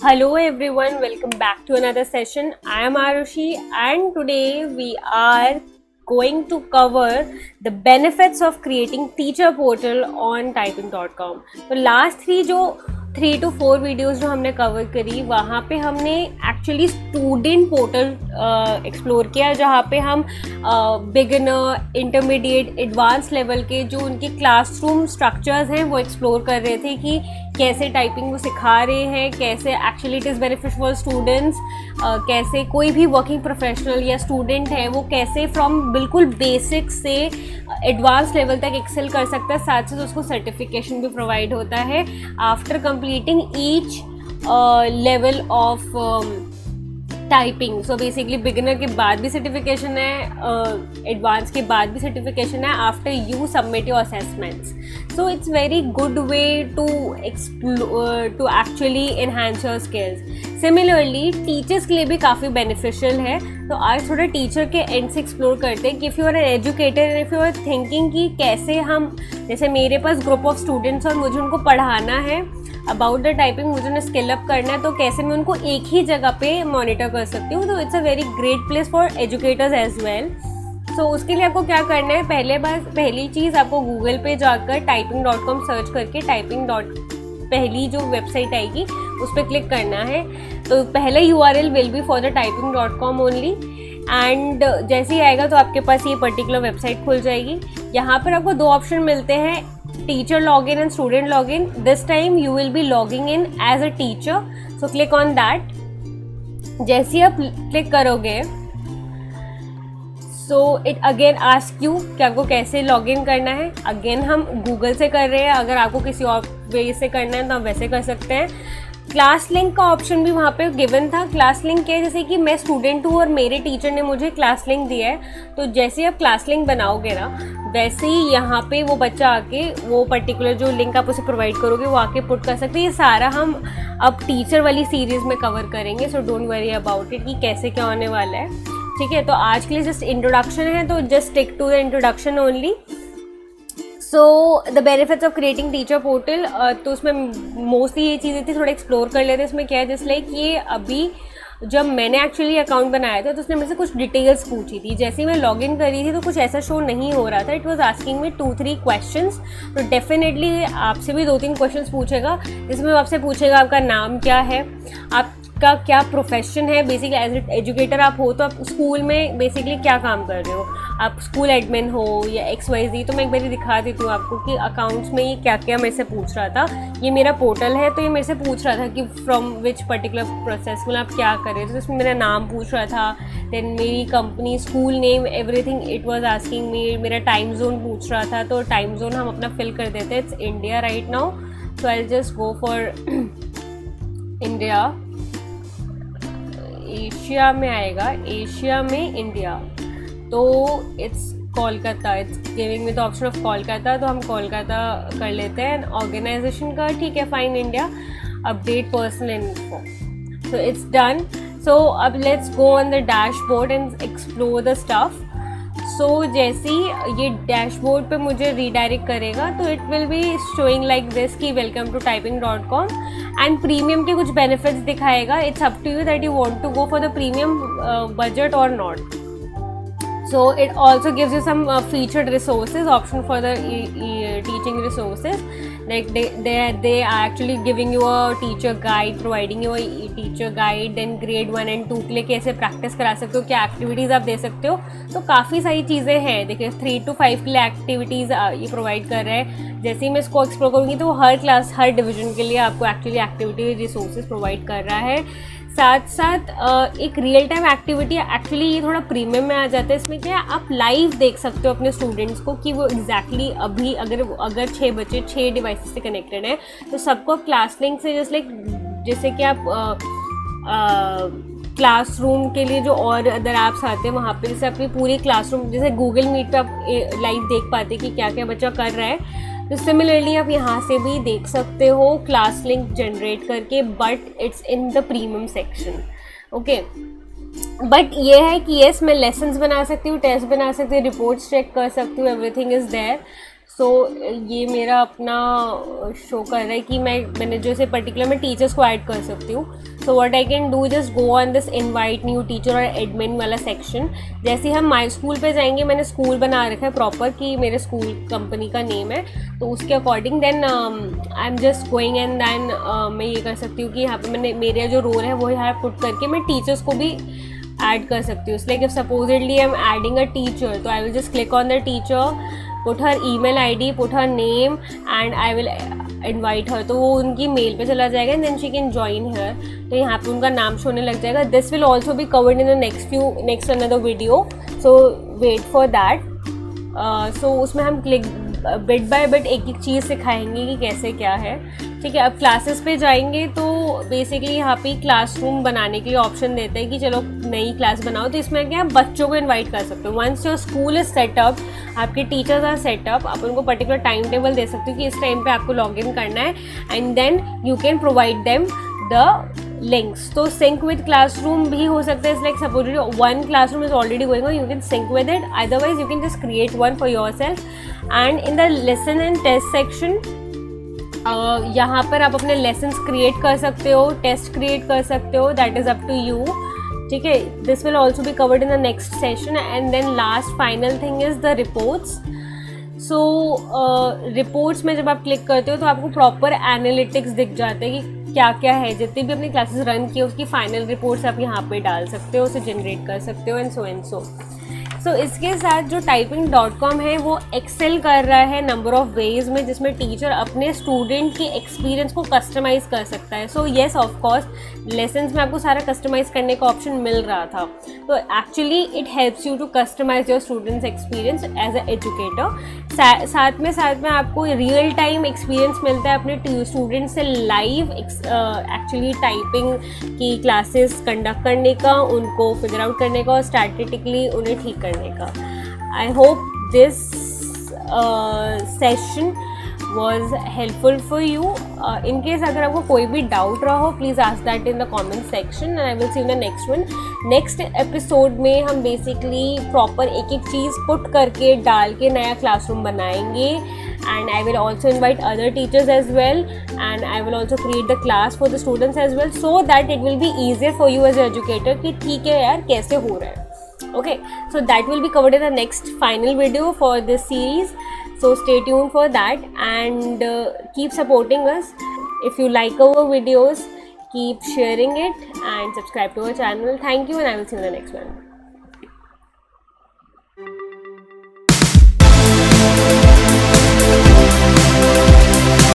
Hello everyone, welcome back to another session. I am Arushi and today we are going to cover the benefits of creating teacher portal on typing.com. तो last three two four videos जो हमने cover करी वहाँ पे हमने actually student portal explore किया, जहाँ पे हम बिगिनर, इंटरमीडिएट, एडवांस लेवल के जो उनके क्लासरूम स्ट्रक्चर्स हैं वो एक्सप्लोर कर रहे थे कि कैसे टाइपिंग वो सिखा रहे हैं, कैसे actually it is benefit for students, कैसे कोई भी वर्किंग प्रोफेशनल या स्टूडेंट है वो कैसे फ्रॉम बिल्कुल बेसिक से एडवांस लेवल तक एक्सेल कर सकता है। साथ साथ उसको सर्टिफिकेशन भी प्रोवाइड होता है after completing each level of typing. So basically beginner के बाद भी सर्टिफिकेशन है, एडवांस के बाद भी सर्टिफिकेशन है after you submit your assessments. So it's very good way to actually enhance your skills. Similarly teachers के लिए भी काफ़ी बेनिफिशियल है। तो आज थोड़ा टीचर के एंड से एक्सप्लोर करते हैं कि if you are an educator, if you are thinking कि कैसे हम, जैसे मेरे पास ग्रुप ऑफ स्टूडेंट्स और मुझे उनको पढ़ाना है अबाउट द टाइपिंग, मुझे उन्हें स्किल अप करना है, तो कैसे मैं उनको एक ही जगह पे मॉनिटर कर सकती हूँ। तो it's a very great place for educators as well. So उसके लिए आपको क्या करना है, पहली चीज़ आपको गूगल पे जाकर typing.com सर्च करके पहली जो वेबसाइट आएगी उस पर क्लिक करना है। तो पहला URL will be for the typing.com only, and जैसे ही आएगा तो आपके पास ये पर्टिकुलर वेबसाइट खुल जाएगी। यहाँ पर आपको दो ऑप्शन मिलते हैं, teacher login and student login. This time you will be logging in as a teacher, so click on that. जैसे ही आप क्लिक करोगे so it again ask you कि आपको कैसे लॉगिन करना है। अगेन हम गूगल से कर रहे हैं, अगर आपको किसी और वे से करना है तो आप वैसे कर सकते हैं। क्लास लिंक का ऑप्शन भी वहाँ पे गिवन था। क्लास लिंक क्या है, जैसे कि मैं स्टूडेंट हूँ और मेरे टीचर ने मुझे क्लास लिंक दिया है, तो जैसे ही आप क्लास लिंक बनाओगे ना, वैसे ही यहाँ पे वो बच्चा आके वो पर्टिकुलर जो लिंक आप उसे प्रोवाइड करोगे वो आके पुट कर सकते हैं। ये सारा हम अब टीचर वाली सीरीज़ में कवर करेंगे, so don't worry about it कि कैसे क्या होने वाला है। ठीक है, तो आज के लिए जस्ट इंट्रोडक्शन है, तो just stick to the introduction only. So the benefits of creating teacher portal, तो उसमें मोस्टली ये चीज़ें थी, थोड़ा एक्सप्लोर कर लेते हैं। इसमें क्या है, जस्ट लाइक ये अभी जब मैंने एक्चुअली अकाउंट बनाया था तो उसने मेरे से कुछ डिटेल्स पूछी थी। जैसे ही मैं लॉगिन करी थी तो कुछ ऐसा शो नहीं हो रहा था। It was asking me 2-3 questions. तो डेफिनेटली आपसे भी 2-3 क्वेश्चंस पूछेगा, जिसमें आपसे पूछेगा आपका नाम क्या है, आपका क्या प्रोफेशन है, बेसिकली एज एजुकेटर आप हो तो आप स्कूल में बेसिकली क्या काम कर रहे हो, आप स्कूल एडमिन हो या XYZ। तो मैं एक बार दिखा देती हूँ आपको कि अकाउंट्स में ये क्या क्या मेरे से पूछ रहा था। ये मेरा पोर्टल है, तो ये मेरे से पूछ रहा था कि फ्रॉम विच पर्टिकुलर प्रोसेस, मतलब आप क्या कर रहे थे। तो इसमें मेरा नाम पूछ रहा था, देन मेरी company, school name, everything it was asking me. मेरा टाइम जोन पूछ रहा था, तो टाइम जोन हम अपना फिल कर देते हैं। It's India right now, so I just go for India. Asia में आएगा, एशिया में इंडिया, तो it's Kolkata. It's giving with option of Kolkata, तो हम कोलकाता कर लेते हैं। ऑर्गेनाइजेशन का ठीक है, fine India. Update personal info, so it's done. So अब let's go on the dashboard and explore the stuff. So जैसे ही ये डैशबोर्ड पे मुझे रीडायरेक्ट करेगा तो it will be showing like this कि welcome to typing.com, and premium के कुछ बेनिफिट्स दिखाएगा। It's up to you that you want to go for the premium budget और not. So it also gives you some featured resources, option for the teaching resources, like they are actually giving you a teacher guide, providing you a teacher guide, then grade 1 and 2 के लिए कैसे practice करा सकते हो, क्या activities आप दे सकते हो। तो काफ़ी सारी चीज़ें हैं। देखिए 3 to 5 के लिए एक्टिविटीज़ ये प्रोवाइड कर रहे हैं। जैसे ही मैं इसको एक्सप्लोर करूँगी तो हर क्लास, हर डिवीजन के लिए आपको एक्चुअली एक्टिविटी रिसोर्सेज प्रोवाइड कर रहा है। साथ साथ एक रियल टाइम एक्टिविटी, एक्चुअली ये थोड़ा प्रीमियम में आ जाता है। इसमें क्या है, आप लाइव देख सकते हो अपने स्टूडेंट्स को कि वो एग्जैक्टली अभी अगर 6 बच्चे 6 डिवाइसेस से कनेक्टेड हैं तो सबको क्लास लिंक से जैसे कि आप क्लासरूम के लिए जो और अदर ऐप्स आते हैं वहाँ पे जैसे अपनी पूरी क्लासरूम, जैसे गूगल मीट पे आप लाइव देख पाते कि क्या क्या बच्चा कर रहा है, तो सिमिलरली आप यहाँ से भी देख सकते हो क्लास लिंक जनरेट करके, but it's in the premium section. Okay, but ये है कि येस मैं लेसन्स बना सकती हूँ, टेस्ट बना सकती हूँ, रिपोर्ट्स चेक कर सकती हूँ, एवरीथिंग इज़ देयर। सो ये मेरा अपना शो कर रहा है कि मैंने जो से पर्टिकुलर मैं टीचर्स को ऐड कर सकती हूँ. So what I can do, just go on this invite new teacher और एडमिन वाला सेक्शन. जैसे हम माई स्कूल पे जाएंगे, मैंने स्कूल बना रखा है प्रॉपर कि मेरे स्कूल कंपनी का नेम है, तो उसके according then I am just going and then मैं ये कर सकती हूँ कि यहाँ पे मैंने मेरा जो रोल है वो यहाँ पुट करके मैं टीचर्स को भी ऐड कर सकती हूँ. Like if supposedly I am adding a teacher, तो I will just click on the teacher, put her email ID, put her name and I will invite her. तो वो उनकी मेल पे चला जाएगा and then she can join here. तो यहाँ पे उनका नाम शो होने लग जाएगा. This will also be covered in the next another video, so wait for that. So उसमें हम क्लिक बिट बाय बिट एक एक चीज़ सिखाएंगे कि कैसे क्या है. ठीक है, अब क्लासेस पे जाएंगे तो बेसिकली यहाँ पे क्लासरूम बनाने के लिए ऑप्शन देते हैं कि चलो नई क्लास बनाओ. तो इसमें क्या आप बच्चों को इनवाइट कर सकते हो. Once your school is setup, आपके टीचर्स आर सेटअप, आप उनको पर्टिकुलर टाइम टेबल दे सकते हो कि इस टाइम पे आपको लॉग इन करना है and then you can provide them the links. तो सिंक विद क्लासरूम भी हो सकता है. Like suppose one classroom is already going on, you can sync with it, otherwise you can just create one for yourself. And in the lesson and test section, यहाँ पर आप अपने lessons create कर सकते हो, test create कर सकते हो, that is up to you. ठीक है, this will also be covered in the next session. And then last final thing is the reports. So reports में जब आप क्लिक करते हो तो आपको प्रॉपर एनालिटिक्स दिख जाते हैं कि क्या क्या है. जितनी भी अपनी क्लासेस रन की उसकी फाइनल रिपोर्ट्स आप यहाँ पे डाल सकते हो, उसे जनरेट कर सकते हो एंड सो. सो इसके साथ जो typing.com है वो एक्सेल कर रहा है नंबर ऑफ़ वेज में, जिसमें टीचर अपने स्टूडेंट के एक्सपीरियंस को कस्टमाइज़ कर सकता है. So yes, of course lessons में आपको सारा कस्टमाइज़ करने का ऑप्शन मिल रहा था. तो actually it helps you to customize your students experience as a educator. साथ में आपको रियल टाइम एक्सपीरियंस मिलता है अपने स्टूडेंट से लाइव एक्चुअली टाइपिंग की क्लासेस कंडक्ट करने का, उनको फिगर आउट करने का और स्टैटिस्टिकली उन्हें ठीक करने का. I hope this session was helpful for you. In case अगर आपको कोई भी डाउट रहा हो, please ask that in the comment section and I will see you in the next one. Next episode में हम basically proper एक एक चीज़ put करके डाल के नया classroom बनाएंगे. And I will also invite other teachers as well, and I will also create the class for the students as well, so that it will be easier for you as an educator कि ठीक है यार कैसे हो रहा है. Okay, so that will be covered in the next final video for this series, so stay tuned for that and keep supporting us. If you like our videos, keep sharing it and subscribe to our channel. Thank you and I will see you in the next one.